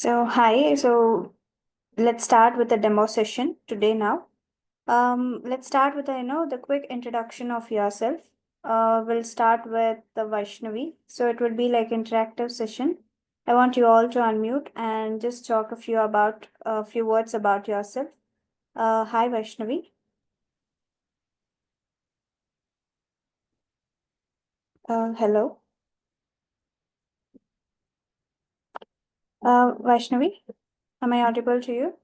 Hi, let's start with the demo session today now. Let's start with the quick introduction of yourself. We'll start with the Vaishnavi. So it would be like interactive session. I want you all to unmute and just talk a few words about yourself. Hi Vaishnavi. Hello. Vaishnavi, am I audible to you?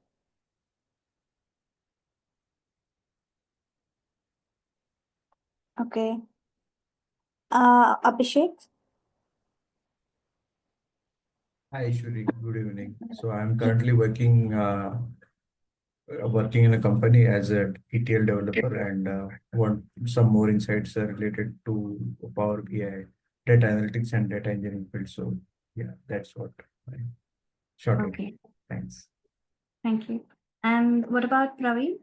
Okay. Abhishek. Hi, Eshwari. Good evening. So I'm currently working in a company as a ETL developer and want some more insights related to Power BI, data analytics, and data engineering field. So yeah, that's what my short. Okay. Thanks. Thank you. And what about Praveen?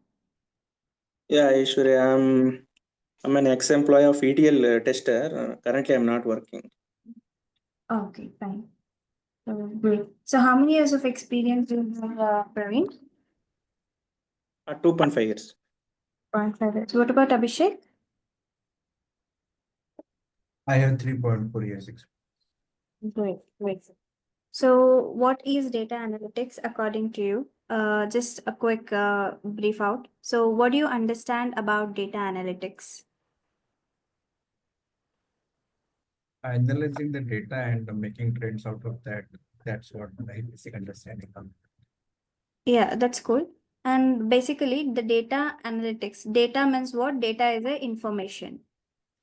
Yeah, Eshwari, I'm an ex-employee of ETL tester. Currently, I'm not working. Okay, fine. Great. So how many years of experience do you have, Praveen? 2.5 years. 0.5 years. What about Abhishek? I have 3.4 years experience. Great, great. So what is data analytics according to you? Just a quick brief out. So what do you understand about data analytics? Analyzing the data and making trends out of that. That's what my basic understanding of. Yeah, that's cool. And basically the data analytics, data means what? Data is a information.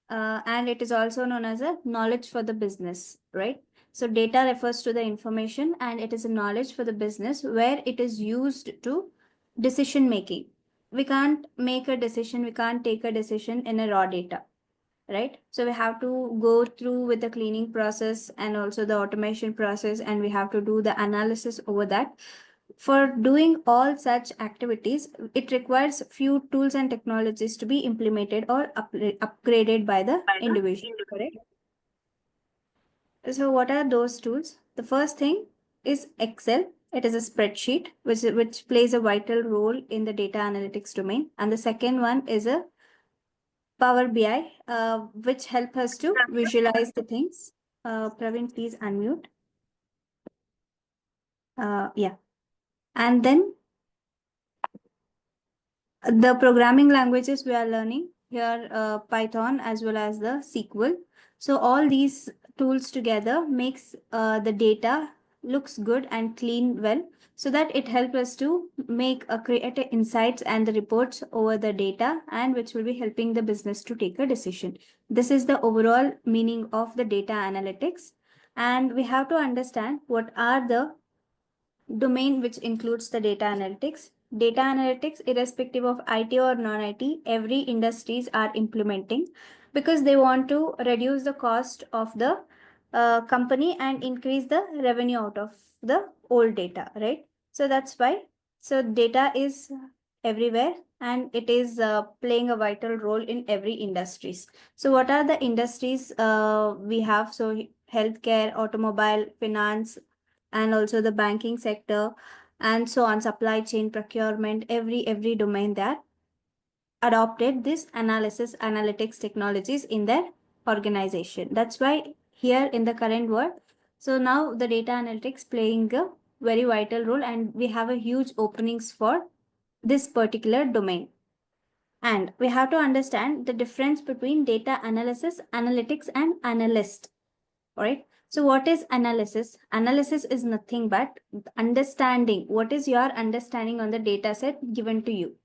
And it is also known as a knowledge for the business, right? So data refers to the information and it is a knowledge for the business where it is used to decision making. We can't make a decision, we can't take a decision in a raw data, right? So we have to go through with the cleaning process and also the automation process, and we have to do the analysis over that. For doing all such activities, it requires few tools and technologies to be implemented or upgraded by the individual, correct? So what are those tools? The first thing is Excel. It is a spreadsheet which plays a vital role in the data analytics domain. And the second one is a Power BI, which help us to visualize the things. Praveen, please unmute. Yeah. And then the programming languages we are learning here, Python as well as the SQL. So all these tools together makes the data looks good and clean well, so that it helps us to make create insights and the reports over the data, and which will be helping the business to take a decision. This is the overall meaning of the data analytics. And we have to understand what are the domain which includes the data analytics. Data analytics, irrespective of IT or non-IT, every industries are implementing because they want to reduce the cost of the company and increase the revenue out of the old data, right? So that's why. So data is everywhere and it is playing a vital role in every industries. So what are the industries we have? So healthcare, automobile, finance, and also the banking sector, and so on, supply chain, procurement, every domain that adopted this analytics technologies in their organization. That's why here in the current world, so now the data analytics playing a very vital role, and we have a huge openings for this particular domain. And we have to understand the difference between data analysis, analytics, and analyst. All right. So what is analysis? Analysis is nothing but understanding. What is your understanding on the data set given to you?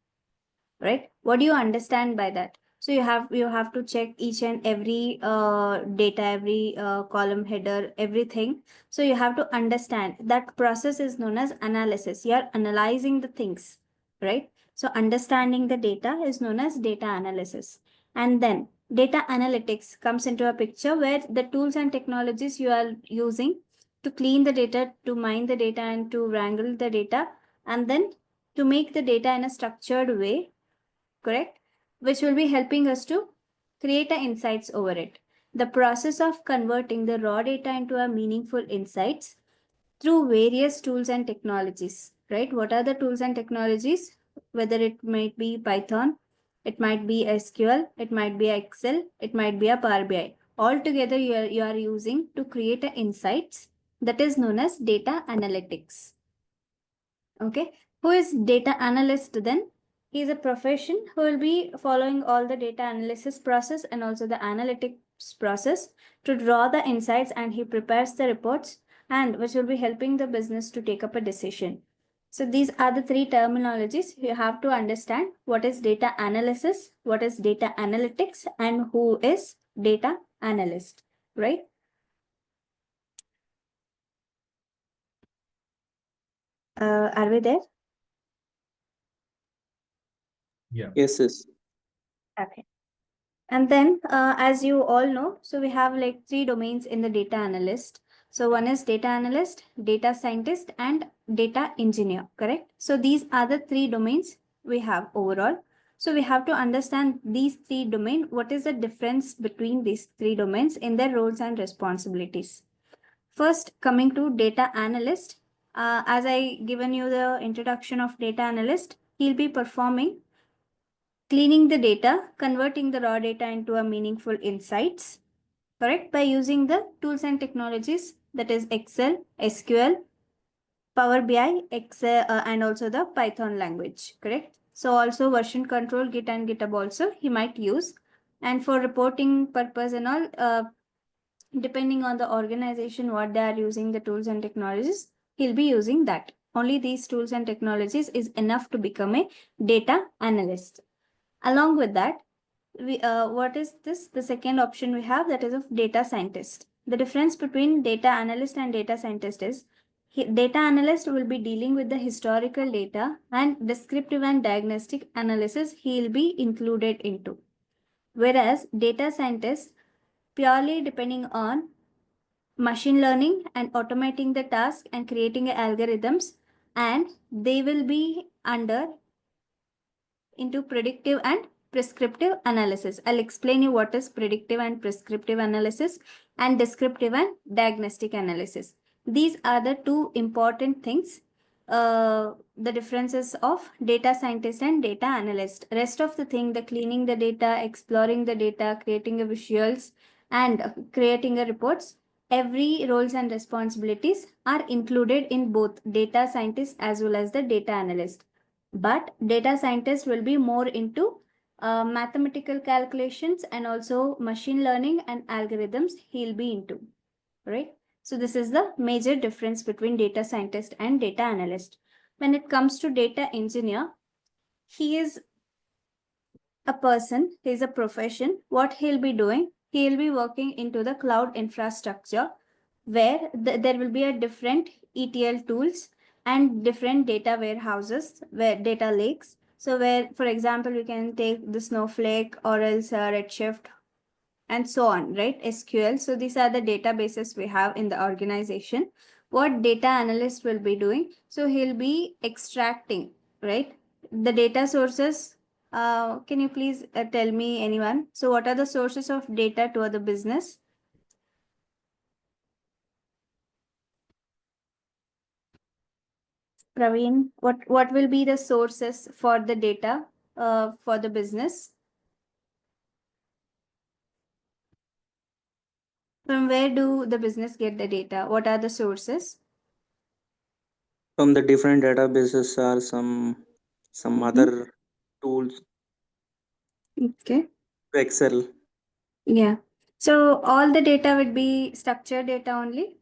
Right? What do you understand by that? So you have to check each and every data, every column header, everything. So you have to understand that process is known as analysis. You are analyzing the things, right? So understanding the data is known as data analysis. And then data analytics comes into a picture where the tools and technologies you are using to clean the data, to mine the data, and to wrangle the data, and then to make the data in a structured way, correct? Which will be helping us to create insights over it. The process of converting the raw data into a meaningful insights through various tools and technologies, right? What are the tools and technologies? Whether it might be Python, it might be SQL, it might be Excel, it might be a Power BI. All together you are using to create a insights that is known as data analytics. Okay. Who is data analyst then? He is a profession who will be following all the data analysis process and also the analytics process to draw the insights, and he prepares the reports and which will be helping the business to take up a decision. So these are the three terminologies you have to understand. What is data analysis, what is data analytics, and who is data analyst, right? Are we there? Yeah. Yes, yes. Okay. And then, as you all know, so we have like three domains in the data analyst. So one is data analyst, data scientist, and data engineer, correct? So these are the three domains we have overall. So we have to understand these three domains. What is the difference between these three domains in their roles and responsibilities? First, coming to data analyst, as I given you the introduction of data analyst, he'll be performing cleaning the data, converting the raw data into a meaningful insights, correct? By using the tools and technologies that is Excel, SQL, Power BI, Excel, and also the Python language, correct? So also version control, Git and GitHub also he might use. And for reporting purpose and all, depending on the organization, what they are using the tools and technologies, he'll be using that. Only these tools and technologies is enough to become a data analyst. Along with that, what is this? The second option we have, that is of data scientist. The difference between data analyst and data scientist is data analyst will be dealing with the historical data and descriptive and diagnostic analysis he'll be included into. Whereas data scientist purely depending on machine learning and automating the task and creating algorithms, and they will be under into predictive and prescriptive analysis. I'll explain you what is predictive and prescriptive analysis and descriptive and diagnostic analysis. These are the two important things, the differences of data scientist and data analyst. Rest of the thing, the cleaning the data, exploring the data, creating a visuals, and creating a reports, every roles and responsibilities are included in both data scientist as well as the data analyst. But data scientist will be more into mathematical calculations and also machine learning and algorithms he'll be into, right? So this is the major difference between data scientist and data analyst. When it comes to data engineer, he is a person, he is a profession. What he'll be doing, he'll be working into the cloud infrastructure where there will be a different ETL tools and different data warehouses, where data lakes. So where, for example, you can take the Snowflake or else Redshift and so on, right? SQL. So these are the databases we have in the organization. What data analyst will be doing? So he'll be extracting, right? The data sources. Can you please tell me, anyone? So what are the sources of data to the business? Praveen, what will be the sources for the data for the business? From where do the business get the data? What are the sources? From the different databases are some other tools, Okay. Excel. Yeah. So all the data would be structured data only?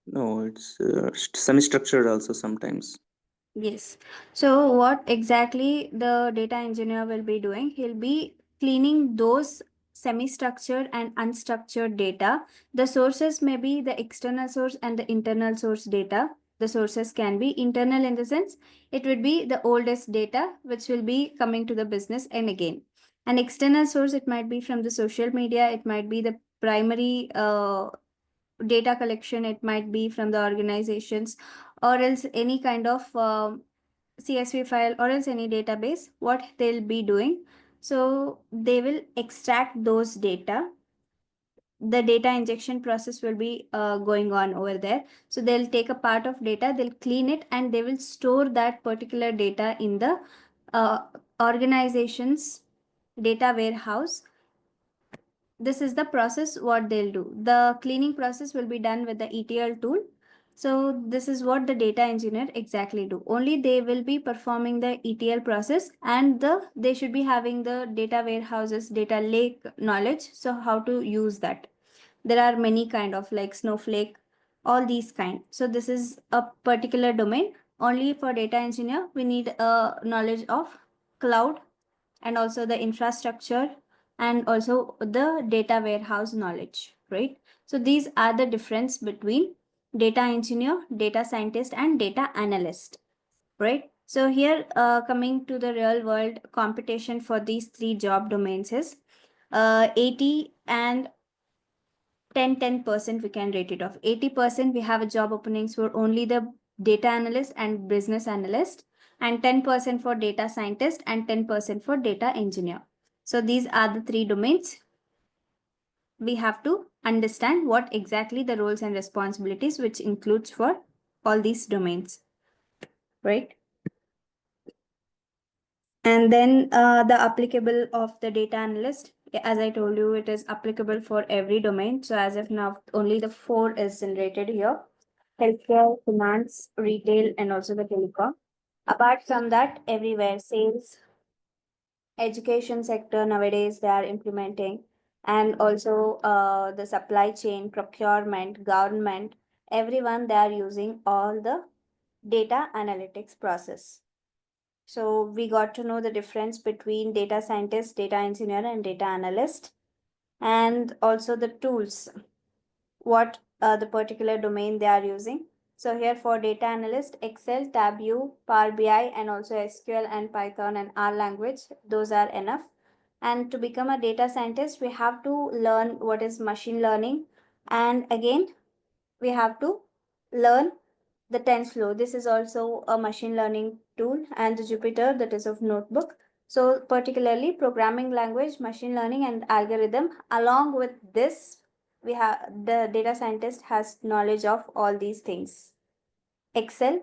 No, it's semi-structured also sometimes. Yes. So what exactly the data engineer will be doing? He'll be cleaning those semi-structured and unstructured data. The sources may be the external source and the internal source data. The sources can be internal in the sense it would be the oldest data which will be coming to the business and again. An external source, it might be from the social media, it might be the primary data collection, it might be from the organizations or else any kind of CSV file or else any database, what they'll be doing. So they will extract those data the data injection process will be going on over there. So they'll take a part of data, they'll clean it, and they will store that particular data in the organization's data warehouse. This is the process what they'll do. The cleaning process will be done with the ETL tool. So this is what the data engineer exactly do. Only they will be performing the ETL process, and they should be having the data warehouses, data lake knowledge. So how to use that. There are many kind of like Snowflake, all these kind. So this is a particular domain. Only for data engineer, we need a knowledge of cloud and also the infrastructure and also the data warehouse knowledge, right? So these are the difference between data engineer, data scientist, and data analyst, right? So here coming to the real world competition for these three job domains is 80 and 10% we can rate it off. 80% we have a job openings for only the data analyst and business analyst, and 10% for data scientist and 10% for data engineer. So these are the three domains. We have to understand what exactly the roles and responsibilities which includes for all these domains, right? And then the applicable of the data analyst, as I told you, it is applicable for every domain. So as of now, only the 4 is generated here: healthcare, finance, retail, and also the telecom. Apart from that, everywhere, sales, education sector nowadays they are implementing, and also the supply chain, procurement, government, everyone they are using all the data analytics process. So we got to know the difference between data scientist, data engineer, and data analyst, and also the tools, what the particular domain they are using. So here for data analyst, Excel, Tableau, Power BI, and also SQL and Python and R language, those are enough. And to become a data scientist, we have to learn what is machine learning. And again, we have to learn the TensorFlow. This is also a machine learning tool, and the Jupyter, that is of notebook. So particularly programming language, machine learning, and algorithm. Along with this, we have the data scientist has knowledge of all these things: Excel,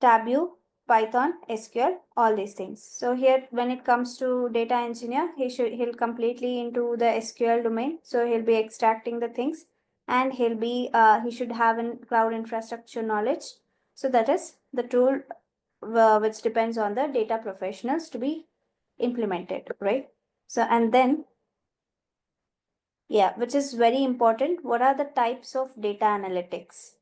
Tableau, Python, SQL, all these things. So here, when it comes to data engineer, he'll completely into the SQL domain. So he'll be extracting the things, and he should have a cloud infrastructure knowledge. So that is the tool which depends on the data professionals to be implemented, right? So and then, yeah, which is very important. What are the types of data analytics?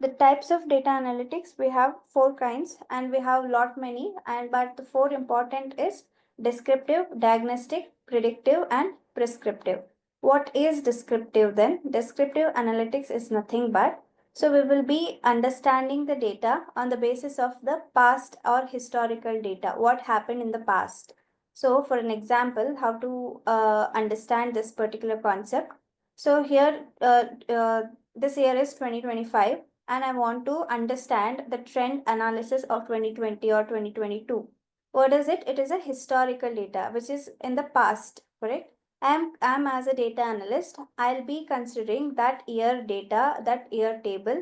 The types of data analytics, we have 4 kinds, and we have lot many, and but the 4 important is descriptive, diagnostic, predictive, and prescriptive. What is descriptive then? Descriptive analytics is nothing but, so we will be understanding the data on the basis of the past or historical data, what happened in the past. So for an example, how to understand this particular concept. So here, this year is 2025, and I want to understand the trend analysis of 2020 or 2022. What is it? It is a historical data, which is in the past, correct? I'm as a data analyst, I'll be considering that year data, that year table,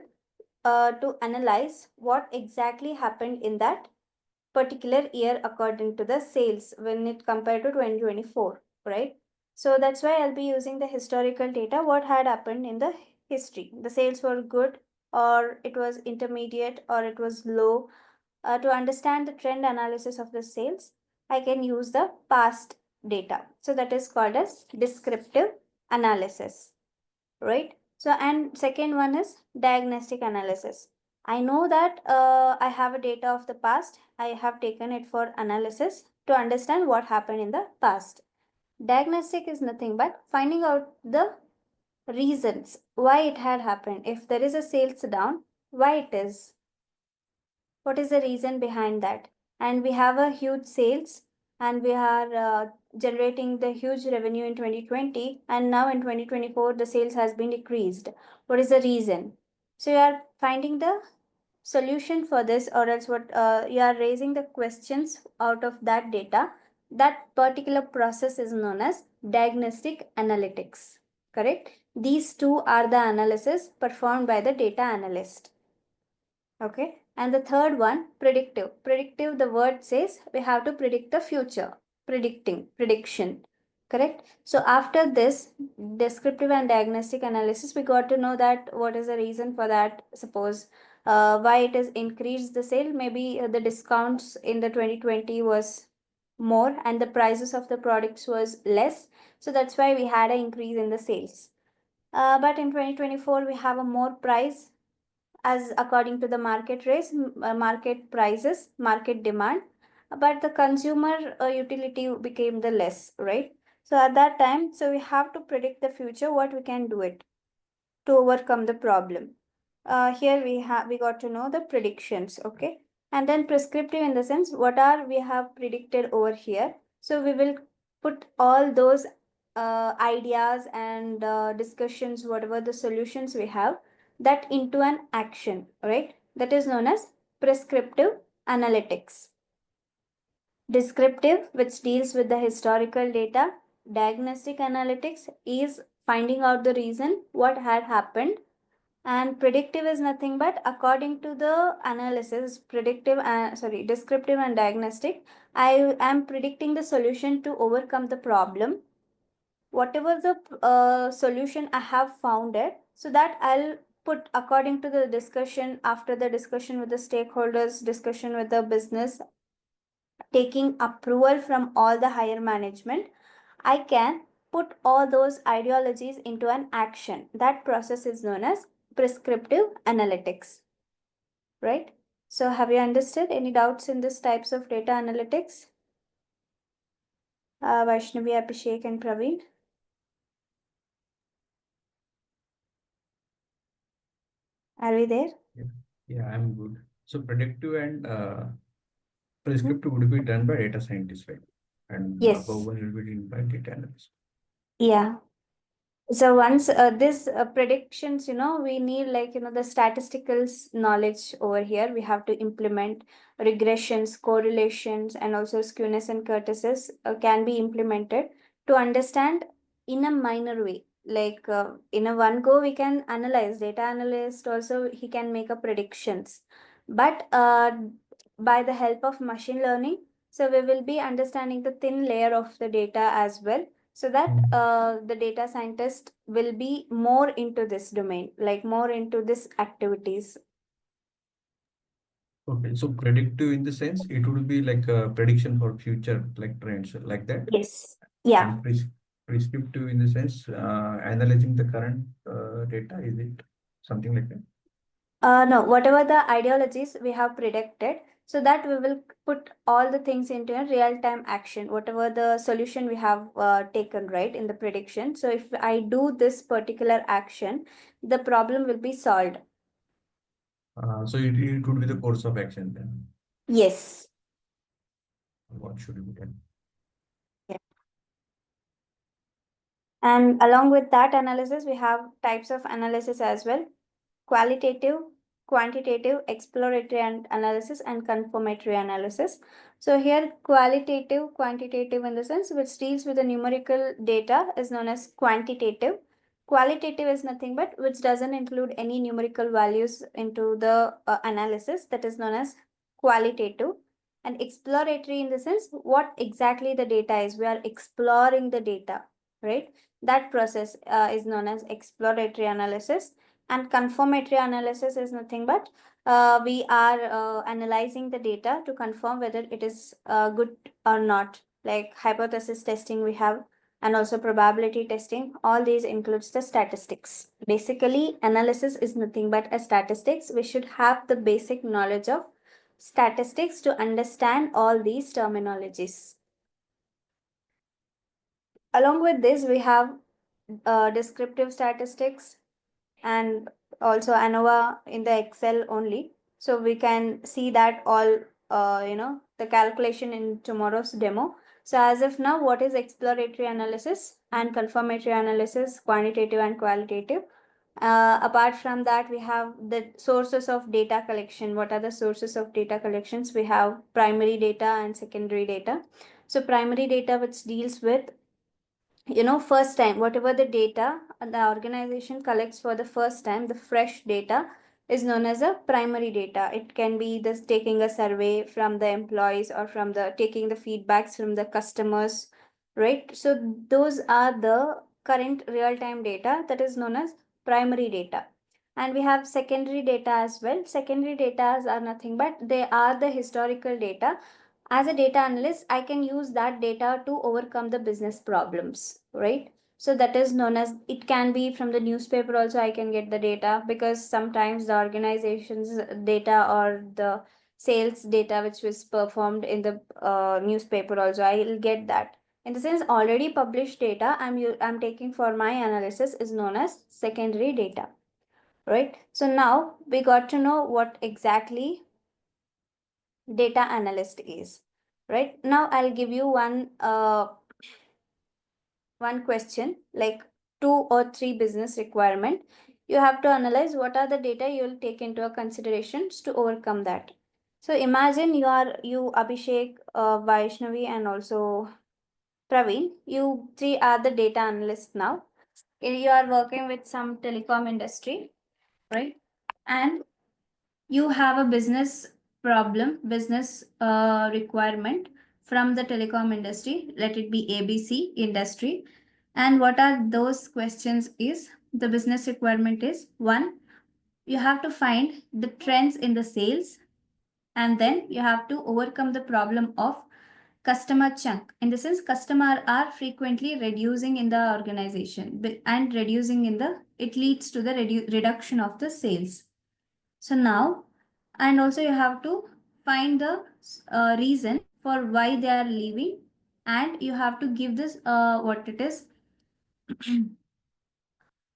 to analyze what exactly happened in that particular year according to the sales when it compared to 2024, right? So that's why I'll be using the historical data, what had happened in the history. The sales were good, or it was intermediate, or it was low. To understand the trend analysis of the sales, I can use the past data. So that is called as descriptive analysis, right? So, and second one is diagnostic analysis. I know that I have a data of the past. I have taken it for analysis to understand what happened in the past. Diagnostic is nothing but finding out the reasons why it had happened. If there is a sales down, why it is? What is the reason behind that? And we have a huge sales, and we are generating the huge revenue in 2020, and now in 2024 the sales has been decreased. What is the reason? So you are finding the solution for this, or else what you are raising the questions out of that data. That particular process is known as diagnostic analytics. Correct? These two are the analysis performed by the data analyst. Okay. And the third one, predictive. Predictive, the word says we have to predict the future. Prediction. Correct? So after this descriptive and diagnostic analysis, we got to know that what is the reason for that. Suppose why it has increased the sale. Maybe the discounts in the 2020 was more and the prices of the products was less. So that's why we had an increase in the sales. But in 2024, we have a more price as according to the market rates, market prices, market demand, but the consumer utility became the less, right? So at that time, so we have to predict the future, what we can do it to overcome the problem. Here we got to know the predictions, okay? And then prescriptive in the sense, what are we have predicted over here. So we will put all those ideas and discussions, whatever the solutions we have, that into an action, right? That is known as prescriptive analytics. Descriptive, which deals with the historical data. Diagnostic analytics is finding out the reason what had happened, and predictive is nothing but according to the analysis, descriptive and diagnostic, I am predicting the solution to overcome the problem. Whatever the solution I have found it, so that I'll put according to the discussion, after the discussion with the stakeholders, discussion with the business, taking approval from all the higher management, I can put all those ideologies into an action. That process is known as prescriptive analytics, right? So have you understood any doubts in this types of data analytics? Vaishnavi, Abhishek and Praveen. Are we there? Yeah, I'm good. So predictive and prescriptive would be done by data scientists, right? And Yes. above one will be done by data analyst. Yeah. So once this predictions, we need the statistical knowledge over here. We have to implement regressions, correlations, and also skewness and kurtosis can be implemented to understand in a minor way. Like in a one go, we can analyze. Data analyst also, he can make a predictions. But by the help of machine learning, so we will be understanding the thin layer of the data as well, so that the data scientist will be more into this domain, like more into this activities. Okay, so predictive in the sense it would be like a prediction for future like trends like that. Yes. Yeah. And prescriptive in the sense analyzing the current data, is it something like that? No, whatever the ideologies we have predicted, so that we will put all the things into a real-time action, whatever the solution we have taken, right, in the prediction. So if I do this particular action, the problem will be solved. So it would be the course of action then. Yes. What should be done? Yeah. And along with that analysis, we have types of analysis as well: qualitative, quantitative, exploratory analysis, and confirmatory analysis. So here, qualitative, quantitative in the sense which deals with the numerical data is known as quantitative. Qualitative is nothing but which doesn't include any numerical values into the analysis, that is known as qualitative. And exploratory in the sense what exactly the data is. We are exploring the data, right? That process is known as exploratory analysis. And confirmatory analysis is nothing but we are analyzing the data to confirm whether it is good or not. Like hypothesis testing we have, and also probability testing. All these includes the statistics. Basically, analysis is nothing but a statistics. We should have the basic knowledge of statistics to understand all these terminologies. Along with this, we have descriptive statistics and also ANOVA in the Excel only. So we can see that all, the calculation in tomorrow's demo. So as of now, what is exploratory analysis and confirmatory analysis, quantitative and qualitative? Apart from that, we have the sources of data collection. What are the sources of data collections? We have primary data and secondary data. So primary data, which deals with, first time, whatever the data the organization collects for the first time, the fresh data is known as a primary data. It can be this taking a survey from the employees or from the taking the feedbacks from the customers, right? So those are the current real-time data that is known as primary data. And we have secondary data as well. Secondary data are nothing but they are the historical data. As a data analyst, I can use that data to overcome the business problems, right? So that is known as, it can be from the newspaper also I can get the data, because sometimes the organization's data or the sales data which was performed in the newspaper also I will get that. In the sense, already published data I'm taking for my analysis is known as secondary data, right? So now we got to know what exactly data analyst is. Right now I'll give you one question, like 2 or 3 business requirement. You have to analyze what are the data you will take into a considerations to overcome that. So imagine you Abhishek, Vaishnavi, and also Praveen. You three are the data analysts now. You are working with some telecom industry, right? And you have a business problem, business requirement from the telecom industry, let it be ABC industry. And what are those questions is, the business requirement is, one, you have to find the trends in the sales, and then you have to overcome the problem of customer chunk. In the sense, customer are frequently reducing in the organization, and reducing in the, it leads to the reduction of the sales. So now, and also you have to find the reason for why they are leaving, and you have to give this what it is,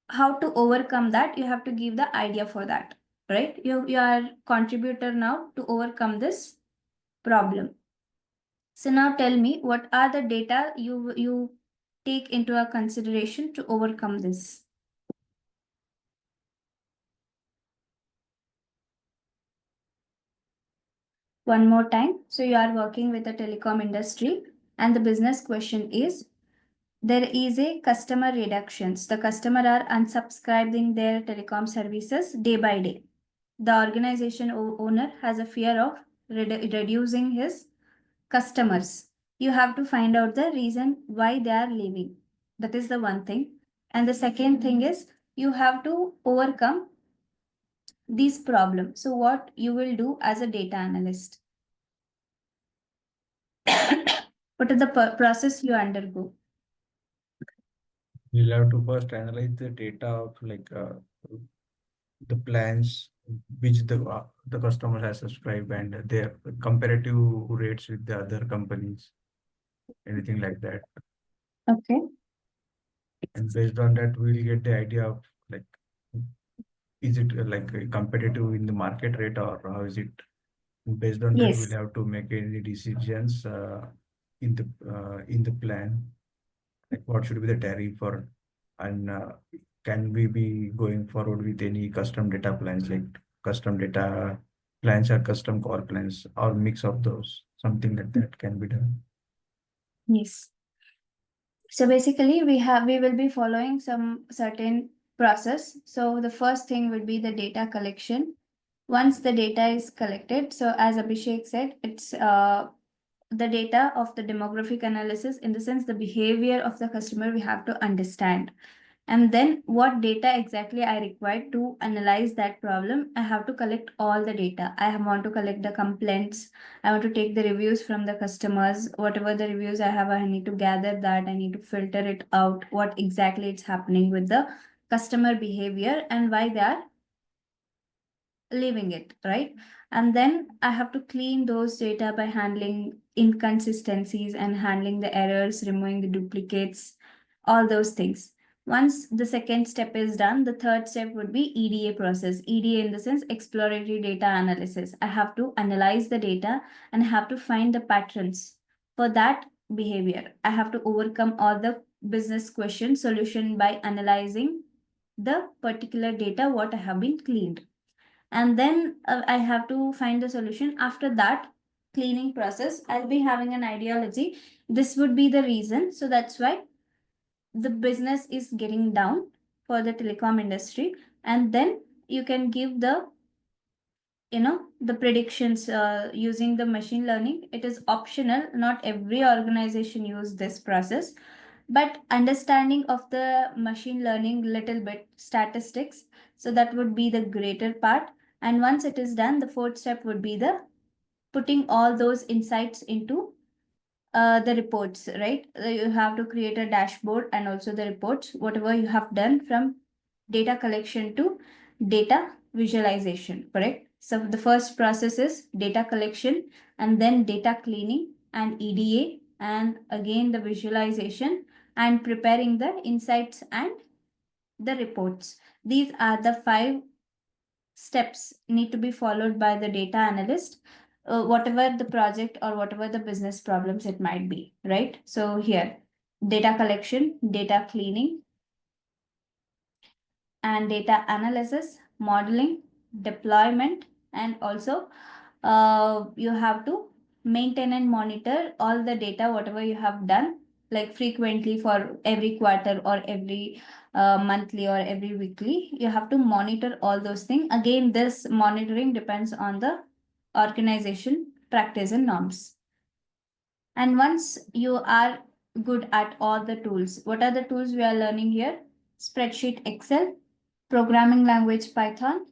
how to overcome that. You have to give the idea for that, right? You are contributor now to overcome this problem. So now tell me, what are the data you take into a consideration to overcome this? One more time. So you are working with the telecom industry, and the business question is, there is a customer reductions. The customer are unsubscribing their telecom services day by day. The organization owner has a fear of reducing his customers. You have to find out the reason why they are leaving. That is the one thing. And the second thing is, you have to overcome these problems. So what you will do as a data analyst? What is the process you undergo? We'll have to first analyze the data of the plans which the customer has subscribed and their comparative rates with the other companies, anything like that. Okay. And based on that, we'll get the idea of like, is it competitive in the market rate, or how is it? Based on that, Yes. we'll have to make any decisions in the plan, like what should be the tariff for, and can we be going forward with any custom data plans, like custom data plans or custom core plans, or mix of those, something like that can be done. Yes. So basically we will be following some certain process. So the first thing would be the data collection. Once the data is collected, so as Abhishek said, it's the data of the demographic analysis, in the sense the behavior of the customer we have to understand. And then what data exactly I require to analyze that problem, I have to collect all the data. I want to collect the complaints. I want to take the reviews from the customers. Whatever the reviews I have, I need to gather that. I need to filter it out. What exactly it's happening with the customer behavior and why they are leaving it, right? And then I have to clean those data by handling inconsistencies and handling the errors, removing the duplicates, all those things. Once the second step is done, the third step would be EDA process. EDA in the sense exploratory data analysis. I have to analyze the data and have to find the patterns for that behavior. I have to overcome all the business question solution by analyzing the particular data what I have been cleaned. And then I have to find the solution. After that, cleaning process, I'll be having an ideology. This would be the reason. So that's why the business is getting down for the telecom industry. And then you can give the the predictions using the machine learning. It is optional. Not every organization use this process, but understanding of the machine learning little bit statistics. So that would be the greater part. And once it is done, the fourth step would be the putting all those insights into the reports, right? You have to create a dashboard and also the reports, whatever you have done from data collection to data visualization, correct? So the first process is data collection and then data cleaning and EDA and again the visualization and preparing the insights and the reports. These are the 5 steps need to be followed by the data analyst, whatever the project or whatever the business problems it might be, right? So here, data collection, data cleaning, and data analysis, modeling, deployment, and also you have to maintain and monitor all the data, whatever you have done, like frequently for every quarter or every monthly or every weekly. You have to monitor all those things. Again, this monitoring depends on the organization practice and norms. And once you are good at all the tools, what are the tools we are learning here? Spreadsheet Excel, programming language Python,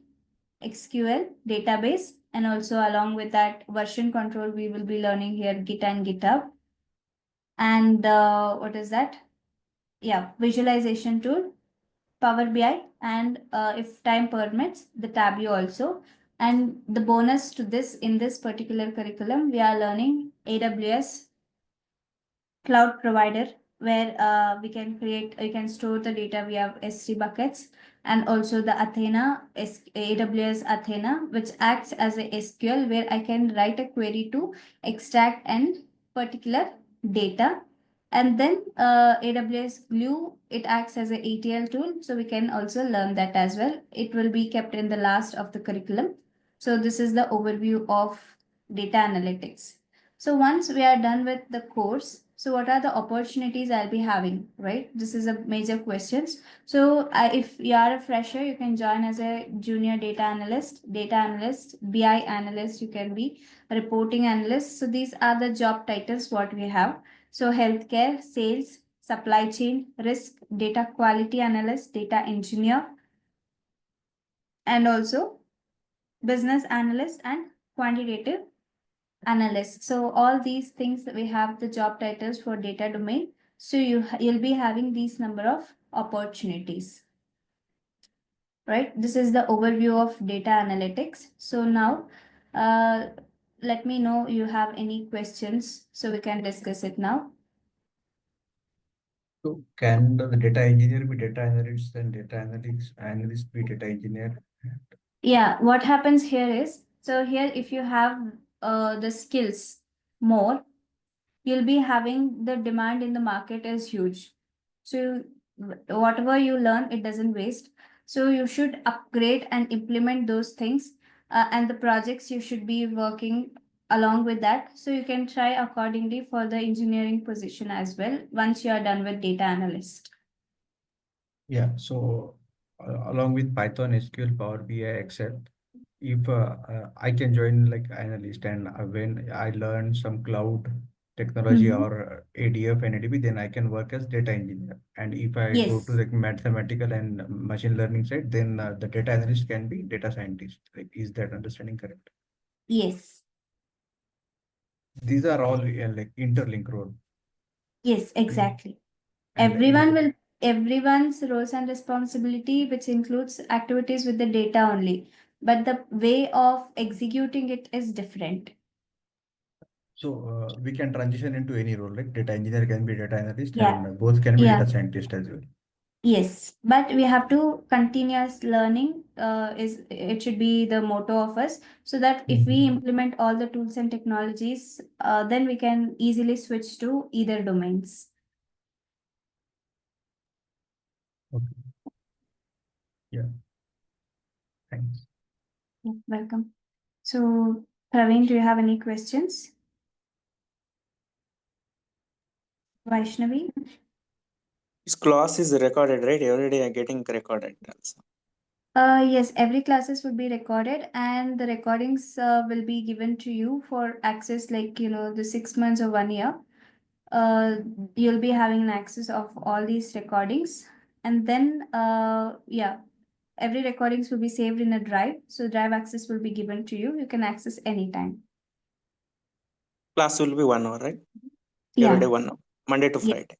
SQL, database, and also along with that version control, we will be learning here Git and GitHub. And what is that? Yeah, visualization tool, Power BI, and if time permits, the Tableau also. And the bonus to this, in this particular curriculum, we are learning AWS cloud provider, where we can store the data. We have S3 buckets and also the AWS Athena, which acts as a SQL where I can write a query to extract an particular data. And then AWS Glue, it acts as a ETL tool. So we can also learn that as well. It will be kept in the last of the curriculum. So this is the overview of data analytics. So once we are done with the course, so what are the opportunities I'll be having, right? This is a major questions. So if you are a fresher, you can join as a junior data analyst, BI analyst, you can be reporting analyst. So these are the job titles what we have. So healthcare, sales, supply chain, risk, data quality analyst, data engineer, and also business analyst and quantitative analyst. So all these things that we have the job titles for data domain. So you'll be having these number of opportunities, right? This is the overview of data analytics. So now let me know you have any questions so we can discuss it now. So can the data engineer be data analyst and data analyst be data engineer? Yeah, what happens here is, so here if you have the skills more, you'll be having the demand in the market is huge. So whatever you learn, it doesn't waste. So you should upgrade and implement those things, and the projects you should be working along with that. So you can try accordingly for the engineering position as well once you are done with data analyst. Yeah, so along with Python, SQL, Power BI, Excel, if I can join like analyst, and when I learn some cloud technology or ADF and ADB, then I can work as data engineer. And if I go to Yes. the mathematical and machine learning side, then the data analyst can be data scientist. Like, is that understanding correct? Yes. These are all like interlink role. Yes, exactly. And Everyone's roles and responsibility, which includes activities with the data only, but the way of executing it is different. so we can transition into any role, like data engineer can be data analyst, Yeah. and both can be Yeah. data scientist as well. Yes, but we have to continuous learning. It should be the motto of us, so that if we implement all the tools and technologies, then we can easily switch to either domains. Okay. Yeah. Thanks. Yeah, welcome. So, Praveen, do you have any questions? Vaishnavi? This class is recorded, right? Every day I'm getting recorded also. Yes, every classes would be recorded and the recordings will be given to you for access, like, the 6 months or 1 year. You'll be having an access of all these recordings. And then, yeah, every recordings will be saved in a drive. So drive access will be given to you. You can access anytime. Class will be 1 hour, right? Yeah. Every day 1 hour, Monday to Yeah. Friday.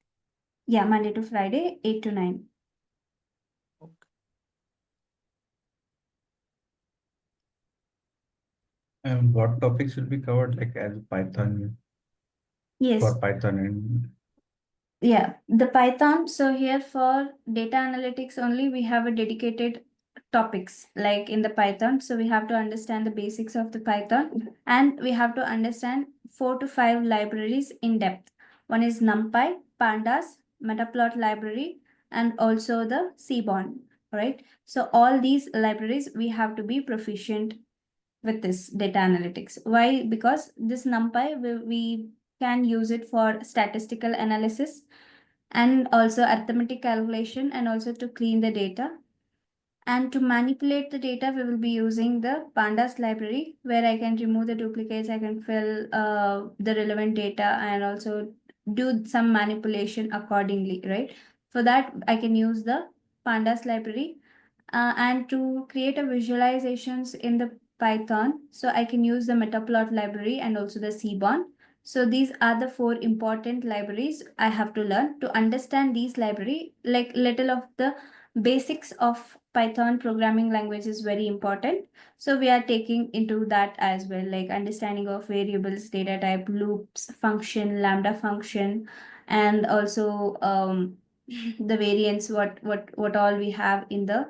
Yeah, Monday to Friday, 8 to 9. And what topics will be covered, like as Python? Yes. For Python and Yeah, the Python. So here for data analytics only, we have a dedicated topics like in the Python. So we have to understand the basics of the Python and we have to understand 4 to 5 libraries in depth. One is NumPy, Pandas, Metaplot library, and also the Seaborn, right? So all these libraries we have to be proficient with this data analytics. Why? Because this NumPy we can use it for statistical analysis and also arithmetic calculation and also to clean the data. And to manipulate the data, we will be using the Pandas library where I can remove the duplicates, I can fill the relevant data and also do some manipulation accordingly, right? For that, I can use the Pandas library and to create a visualizations in the Python. So I can use the Metaplot library and also the Seaborn. So these are the 4 important libraries I have to learn. To understand these library, like little of the basics of Python programming language is very important. So we are taking into that as well, like understanding of variables, data type, loops, function, lambda function, and also the variants, what all we have in the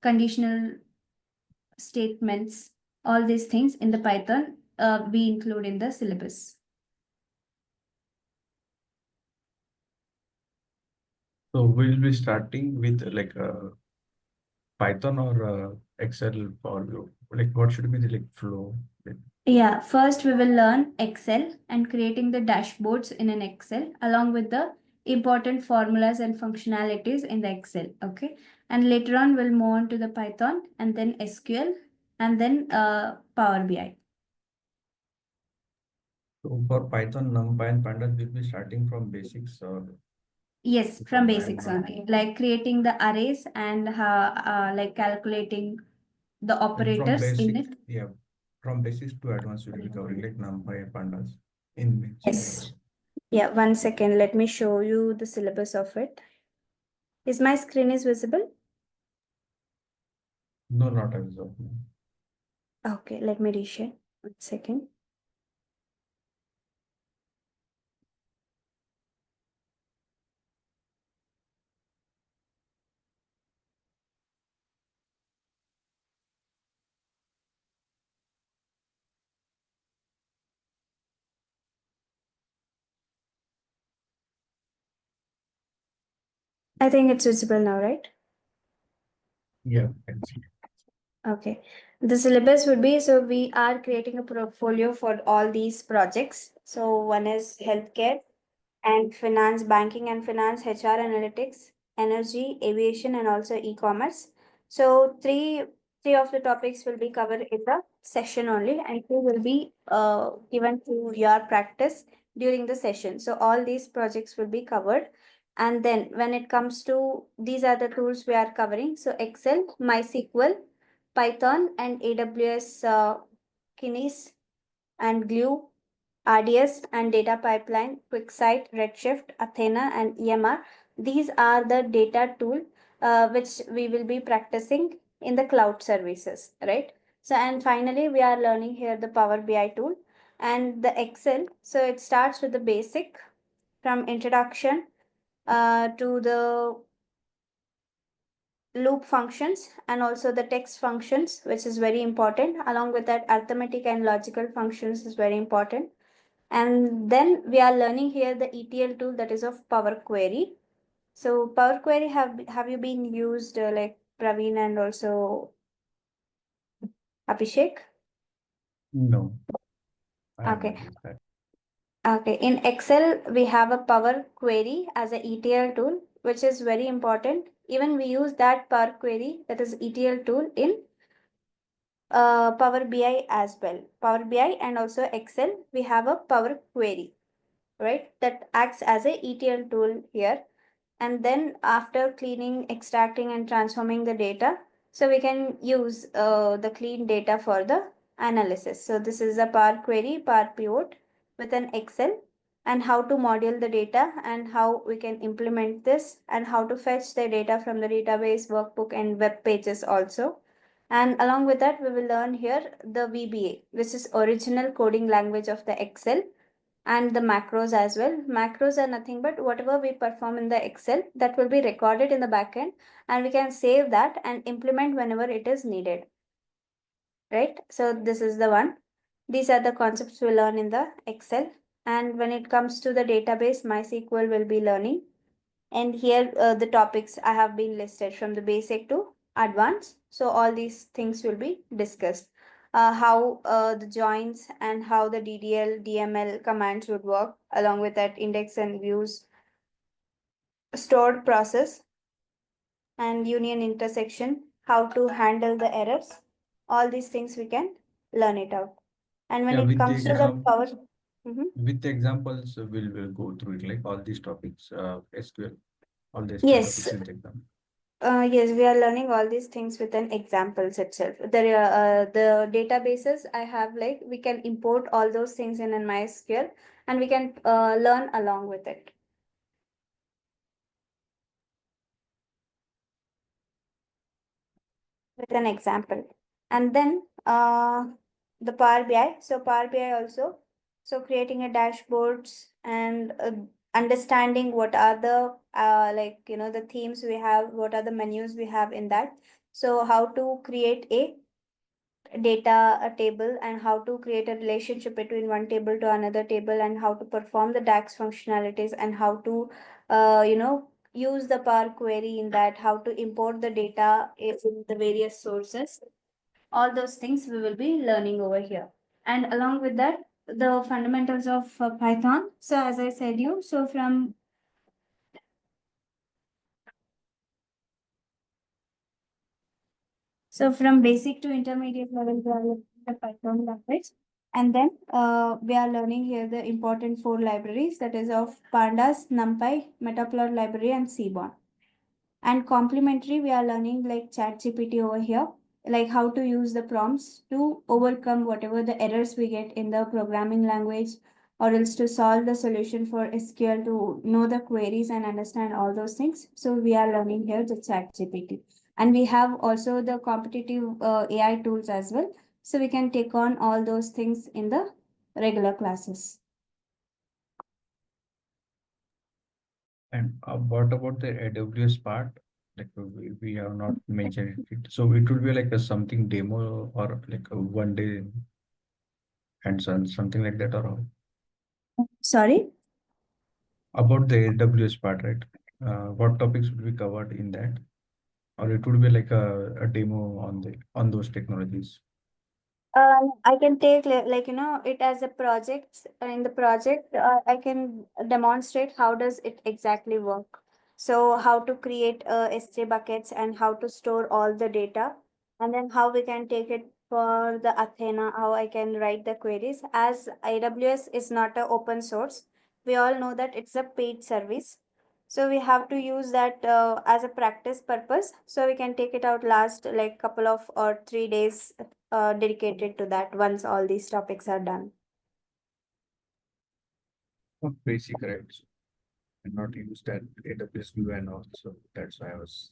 conditional statements, all these things in the Python we include in the syllabus. so we'll be starting with like Python or Excel, or like what should be the like flow? Yeah, first we will learn Excel and creating the dashboards in an Excel along with the important formulas and functionalities in the Excel. Okay. And later on we'll move on to the Python and then SQL and then Power BI. So for Python, NumPy and Pandas, we'll be starting from basics or Yes, from combined basics one? only, like creating the arrays and like calculating the And from operators in basic, it. yeah, from basics to advanced, we'll be covering like NumPy and Pandas in which Yes. Yeah, 1 second. Let me show you the syllabus of it. Is my screen is visible? No, not as of now. Okay, let me reshare. 1 second. I think it's visible now, right? Yeah, thanks. Okay. The syllabus would be, so we are creating a portfolio for all these projects. So one is healthcare and finance, banking and finance, HR analytics, energy, aviation, and also e-commerce. So three of the topics will be covered in the session only, and two will be given to your practice during the session. So all these projects will be covered. And then when it comes to these are the tools we are covering. So Excel, MySQL, Python, and AWS Kinesis and Glue, RDS and data pipeline, QuickSight, Redshift, Athena, and EMR. These are the data tool which we will be practicing in the cloud services, right? So, and finally, we are learning here the Power BI tool and the Excel. So it starts with the basic from introduction to the loop functions and also the text functions, which is very important. Along with that, arithmetic and logical functions is very important. And then we are learning here the ETL tool that is of Power Query. So Power Query have you been used like Praveen and also Abhishek? No, I have Okay. not used that. Okay, in Excel, we have a Power Query as a ETL tool, which is very important. Even we use that Power Query, that is ETL tool, in Power BI as well. Power BI and also Excel, we have a Power Query, right? That acts as a ETL tool here. And then after cleaning, extracting, and transforming the data, so we can use the clean data for the analysis. So this is a Power Query, Power Pivot with an Excel, and how to model the data and how we can implement this and how to fetch the data from the database, workbook, and web pages also. And along with that, we will learn here the VBA, which is original coding language of the Excel, and the macros as well. Macros are nothing but whatever we perform in the Excel that will be recorded in the backend, and we can save that and implement whenever it is needed. Right? So this is the one. These are the concepts we learn in the Excel. And when it comes to the database, MySQL will be learning. And here the topics I have been listed from the basic to advanced. So all these things will be discussed. How the joins and how the DDL, DML commands would work, along with that index and views, stored process, and union intersection, how to handle the errors. All these things we can learn it out. And when Yeah, it with the comes to the exam power, Mhm. with the examples, we'll go through it, like all these topics, SQL, all the SQL Yes, topics in the exam. Yes, we are learning all these things with an examples itself. The databases I have, like we can import all those things in MySQL, and we can learn along with it with an example. And then the Power BI. So Power BI also. So creating a dashboards and understanding what are the like the themes we have, what are the menus we have in that. So how to create a data a table and how to create a relationship between one table to another table and how to perform the DAX functionalities and how to use the Power Query in that, how to import the data in the various sources. All those things we will be learning over here. And along with that, the fundamentals of Python. So as I said you, so from basic to intermediate level, we are learning the Python language. And then we are learning here the important four libraries, that is of Pandas, NumPy, Matplotlib library, and Seaborn. And complementary, we are learning like ChatGPT over here, like how to use the prompts to overcome whatever the errors we get in the programming language, or else to solve the solution for SQL, to know the queries and understand all those things. So we are learning here the ChatGPT. And we have also the competitive AI tools as well. So we can take on all those things in the regular classes. And what about the AWS part? Like we have not mentioned it. So it will be like a something demo or like a 1 day hands-on, something like that, or how? Sorry? About the AWS part, right? What topics would be covered in that? Or it would be like a demo on those technologies. I can take it as a project. In the project, I can demonstrate how does it exactly work. So how to create S3 buckets and how to store all the data, and then how we can take it for the Athena, how I can write the queries. As AWS is not a open source, we all know that it's a paid service. So we have to use that as a practice purpose. So we can take it out last like couple of or 3 days dedicated to that once all these topics are done. Basic, right? So, and not use that AWS view and all. So that's why I was.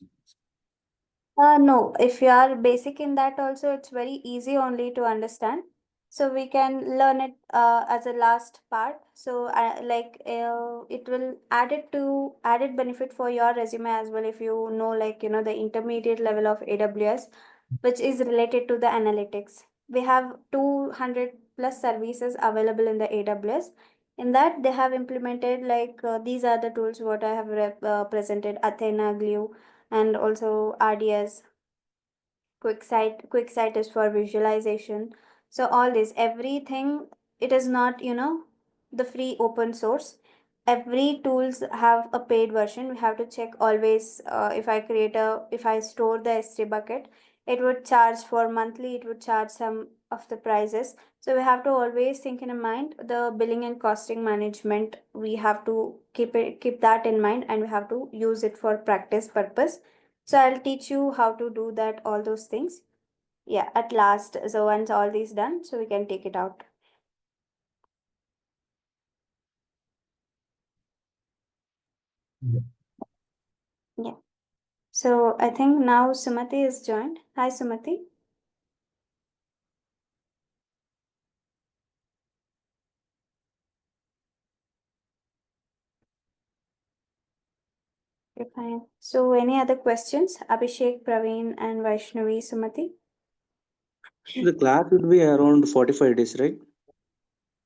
No, if you are basic in that also, it's very easy only to understand. So we can learn it as a last part. So it will added benefit for your resume as well if you know the intermediate level of AWS, which is related to the analytics. We have 200 plus services available in the AWS. In that they have implemented these are the tools what I have presented: Athena, Glue, and also RDS. QuickSight is for visualization. So all this, everything, it is not, the free open source. Every tools have a paid version. We have to check always. If I store the S3 bucket, it would charge for monthly. It would charge some of the prices. So we have to always think in mind the billing and costing management. We have to keep that in mind, and we have to use it for practice purpose. So I'll teach you how to do that, all those things. Yeah, at last. So once all these done, so we can take it out. Yeah. Yeah. So I think now Sumati is joined. Hi, Sumati. Okay, fine. So any other questions? Abhishek, Praveen, and Vaishnavi, Sumati? The class would be around 45 days, right?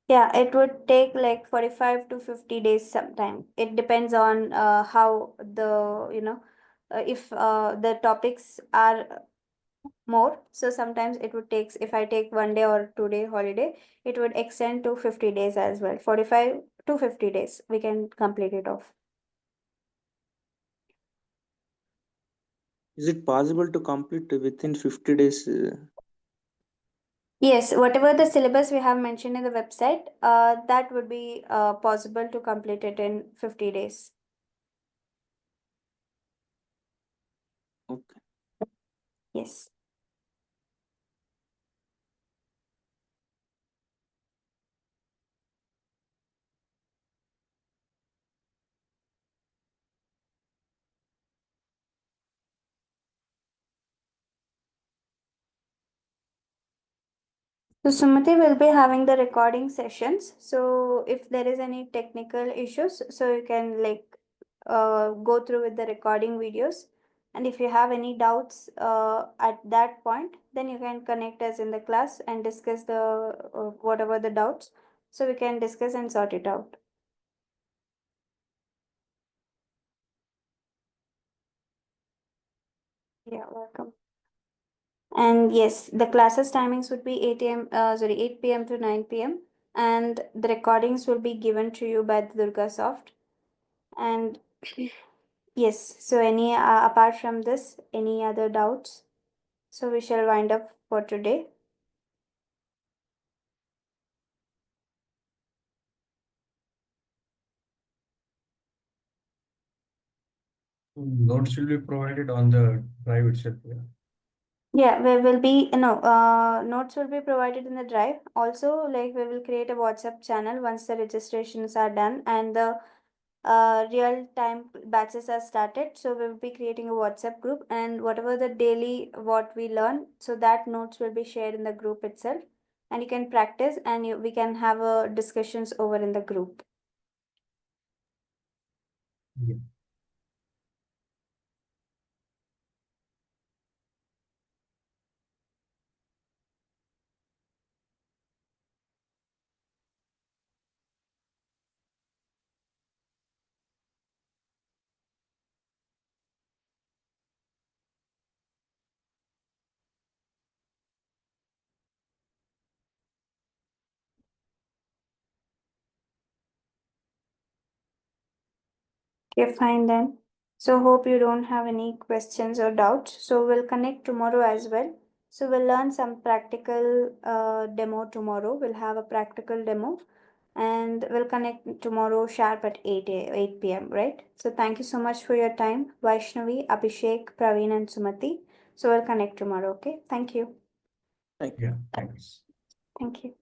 Yeah, it would take like 45 to 50 days sometime. It depends on how if the topics are more. So sometimes it would take, if I take 1 day or 2 day holiday, it would extend to 50 days as well. 45 to 50 days, we can complete it off. Is it possible to complete within 50 days? Yes, whatever the syllabus we have mentioned in the website, that would be possible to complete it in 50 days. Okay. Yes. So Sumati will be having the recording sessions. So if there is any technical issues, so you can go through with the recording videos. And if you have any doubts at that point, then you can connect us in the class and discuss the whatever the doubts. So we can discuss and sort it out. Yeah, welcome. And yes, the classes timings would be 8 p.m. to 9 p.m. And the recordings will be given to you by the DurgaSoft. And yes, so any apart from this, any other doubts? So we shall wind up for today. Notes will be provided on the drive itself. Yeah. Yeah, we will be notes will be provided in the drive. Also, like we will create a WhatsApp channel once the registrations are done and the real time batches are started. So we will be creating a WhatsApp group, and whatever the daily what we learn, so that notes will be shared in the group itself, and you can practice, and we can have discussions over in the group. Yeah. Okay, fine then. So hope you don't have any questions or doubts. So we'll connect tomorrow as well. So we'll learn some practical demo tomorrow. We'll have a practical demo, and we'll connect tomorrow sharp at 8 p.m. Right? So thank you so much for your time, Vaishnavi, Abhishek, Praveen, and Sumati. So we'll connect tomorrow. Okay. Thank you. Thank you. Yeah. Thanks. Thank you.